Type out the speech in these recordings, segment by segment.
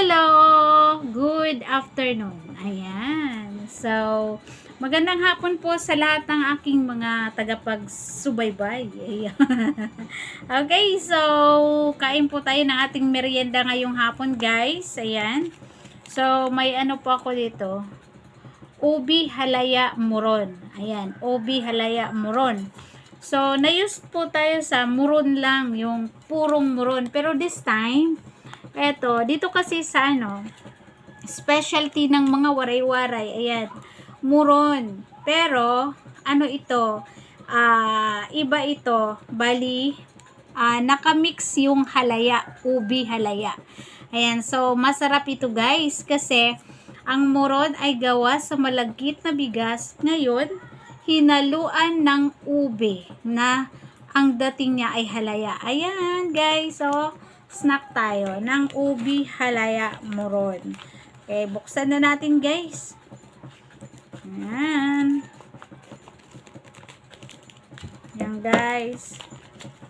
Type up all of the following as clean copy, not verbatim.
Hello! Good afternoon. Ayan. So, magandang hapon po sa lahat ng aking mga tagapagsubaybay. Ayan. Okay, so, kain po tayo ng ating merienda ngayong hapon, guys. Ayan. So, may ano po ako dito. Ubi halaya muron. Ayan, ubi halaya muron. So, na-use po tayo sa muron lang, yung purong muron. Pero this time, eto, dito kasi sa specialty ng mga waray-waray, ayan, muron. Pero, ano ito, iba ito, bali, nakamix yung halaya, ubi halaya. Ayan, so, masarap ito guys, kasi, ang muron ay gawa sa malagkit na bigas. Ngayon, hinaluan ng ube na ang dating niya ay halaya. Ayan, guys, so, snack tayo ng ubi halaya muron. Okay, buksan na natin, guys. Ayan. Ayan, guys.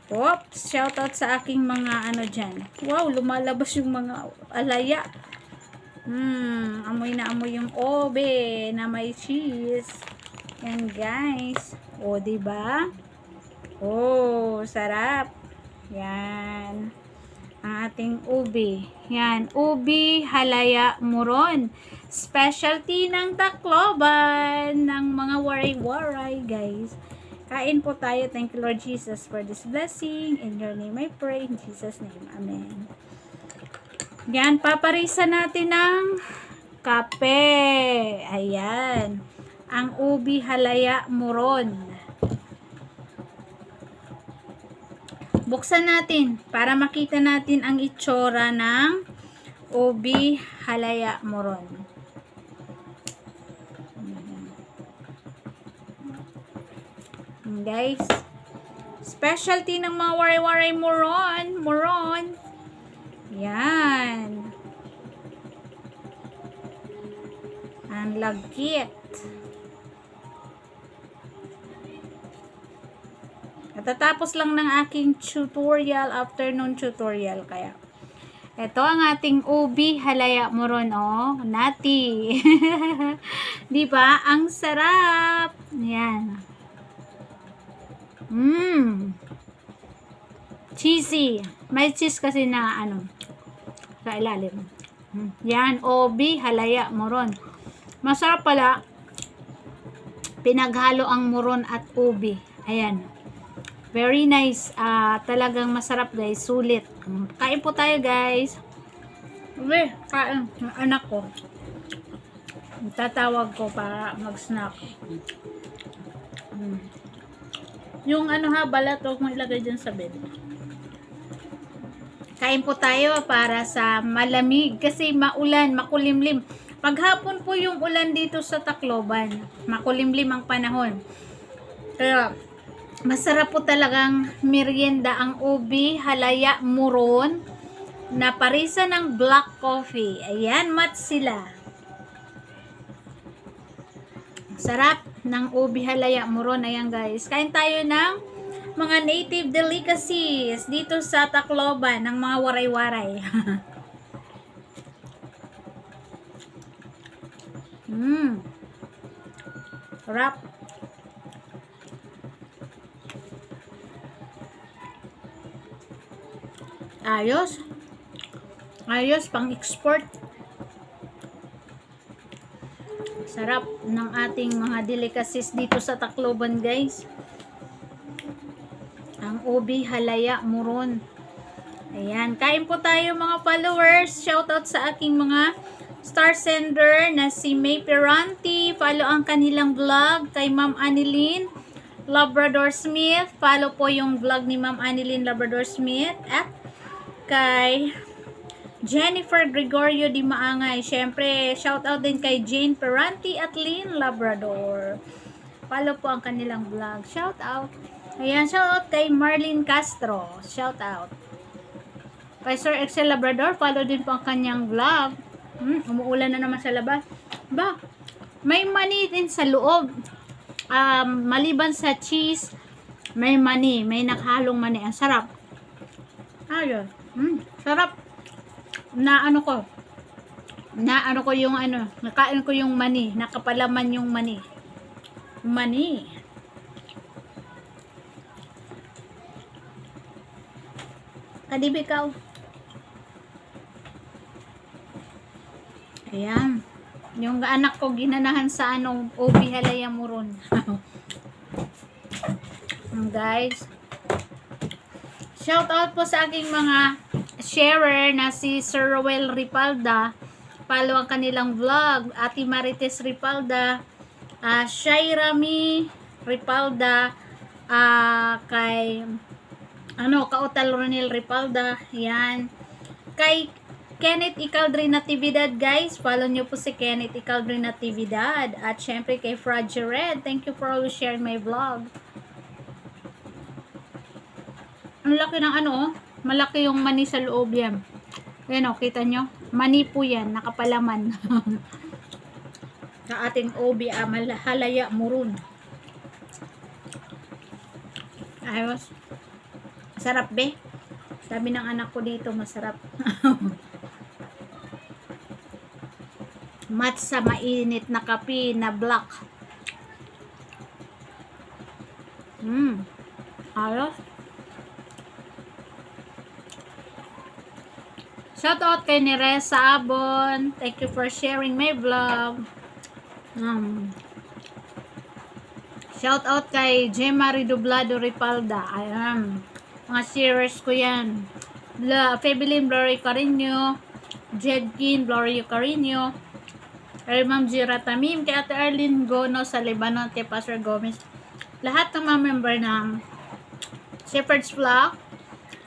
Oops, shoutout sa aking mga dyan. Wow, lumalabas yung mga alaya. Amoy na amoy yung ube na may cheese. Yan, guys. O, diba? Oh, sarap. Yan. Ang ating ubi. Yan, ubi halaya muron. Specialty ng Tacloban, ng mga waray-waray, guys. Kain po tayo. Thank you, Lord Jesus, for this blessing. In your name I pray. In Jesus' name. Amen. Yan, paparisa natin ng kape. Ayan. Ang ubi halaya muron. Buksan natin para makita natin ang itsura ng ubi halaya muron. Guys, specialty ng mga waray-waray muron. Yan. Ang lagkit. Katatapos lang ng aking tutorial, afternoon tutorial, kaya ito ang ating ubi halaya muron, oh, nati. Di ba? Ang sarap. Yan. Cheesy. May cheese kasi na sa ilalim. Yan, ubi halaya muron. Masarap pala. Pinaghalo ang muron at ubi. Ayan. Very nice. Talagang masarap, guys. Sulit. Kain po tayo, guys. Uy, kain. Ang anak ko. Tatawag ko para mag-snack. Yung balat, huwag mo ilagay dyan sa bed. Kain po tayo para sa malamig. Kasi maulan, makulimlim. Paghapon po yung ulan dito sa Tacloban. Makulimlim ang panahon. Kaya, masarap po talagang merienda ang ubi halaya muron na parisa ng black coffee. Ayan, mat sila. Sarap ng ubi halaya muron. Ayan, guys. Kain tayo ng mga native delicacies dito sa Tacloban ng mga waray-waray. Sarap. Ayos. Ayos, pang-export. Sarap ng ating mga delicacies dito sa Tacloban, guys. Ang ubi halaya muron. Ayan, kain po tayo mga followers. Shoutout sa aking mga star sender na si May Peranti. Follow ang kanilang vlog kay Ma'am Annilyn Labrador Smith. Follow po yung vlog ni Ma'am Annilyn Labrador Smith. At kay Jennifer Gregorio Di Maangay. Siyempre, shoutout din kay Jane Peranti at Lynn Labrador. Follow po ang kanilang vlog. Shoutout. Ayan, shoutout kay Marlene Castro. Shoutout. Kay Sir Excel Labrador, follow din po ang kanyang vlog. Umuulan na naman sa labas. Ba, may mani din sa loob. Maliban sa cheese, may mani. May nakahalong mani. Ang sarap. Ayun. Sarap. Na ano ko, Na ano ko yung ano, nakain ko yung mani, nakapalaman yung mani. Mani. Kadib ikaw. Ayan. Yung anak ko ginanahan sa ano, Obi Halaya Muron. Guys. Shout out po sa aking mga sharer na si Sir Roel Ripalda. Follow ang kanilang vlog. Ate Marites Ripalda. Shairami Ripalda. Kay Kautal Ronel Ripalda. Yan. Kay Kenneth Icaldre Natividad, guys. Follow nyo po si Kenneth Icaldre Natividad. At syempre kay Fragile Red. Thank you for always sharing my vlog. Ang laki ng malaki yung mani sa loob yan. Ayan kita nyo? Mani po yan, nakapalaman. Sa ating Obi Halaya Muron. Ayos. Sarap be. Sabi ng anak ko dito, masarap. Matcha mainit na kape na black. Ayos. Shout out kay Neresa Abon. Thank you for sharing my vlog. Shout out kay Gemma Redoblado Ripalda. Ayan. Mga sharers ko yan. Febelin Glory Carino. Jedkin Glory Carino. Kay Ma'am Jira Tamim. Kay Ate Arlene Gono sa Lebanon. Kay Pastor Gomez. Lahat ng mga member ng Shepherd's Flock.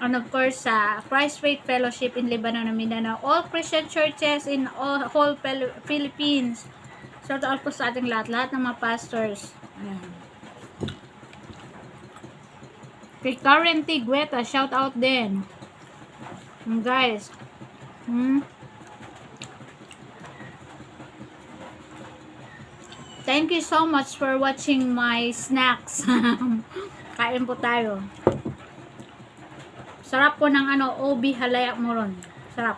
And of course, sa Christ Faith Fellowship in Lebanon and Mindanao. All Christian churches in whole Philippines. Shout out po sa ating lahat ng mga pastors. Ayan. Kay Karen Tigueta, shout out din. Guys. Thank you so much for watching my snacks. Kain po tayo. Sarap po ng Obi Halaya Muron. Sarap.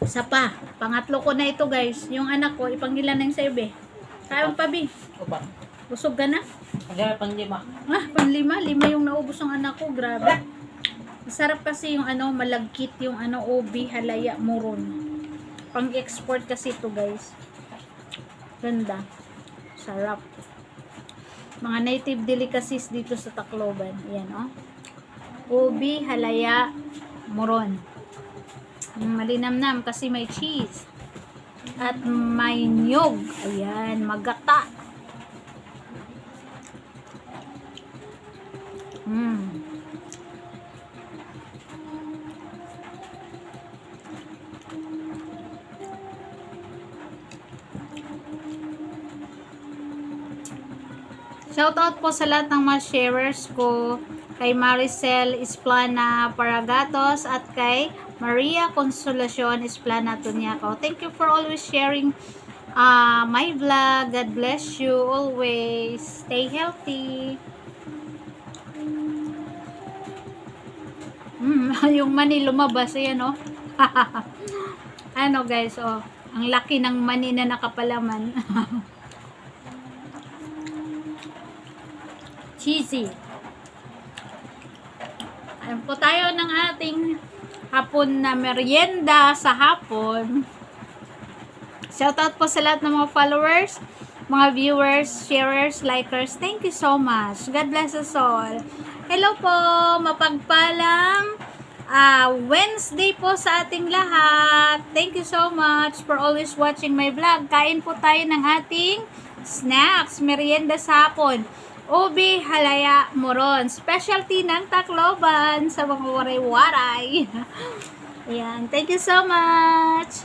Isa pa. Pangatlo ko na ito, guys. Yung anak ko, ipanggilan na yung sa ibe. Kaya pa, Bi. Opa. Busog ka na? Panlima. Panlima. 5 yung naubos ng anak ko. Grabe. Masarap kasi yung malagkit yung Obi Halaya Muron. Pang-export kasi ito, guys. Ganda. Sarap. Mga native delicacies dito sa Tacloban. Ayan, Obi Halaya Muron. Malinamnam kasi may cheese. At may nyog. Ayan, magata. Shoutout po sa lahat ng mga sharers ko, kay Maricel Isplana Paragatos at kay Maria Consolacion Isplana Tuniaco. Thank you for always sharing my vlog. God bless you always. Stay healthy. Yung mani lumabas. Ayan, guys, ang laki ng mani na nakapalaman. Cheesy. Ayan po tayo ng ating hapon na merienda sa hapon. Shoutout po sa lahat ng mga followers, mga viewers, sharers, likers. Thank you so much. God bless us all. Hello po, mapagpalang Wednesday po sa ating lahat. Thank you so much for always watching my vlog. Kain po tayo ng ating snacks, merienda sa hapon. Obi Halaya Muron. Specialty ng Tacloban sa mga waray-waray. Ayan. Thank you so much.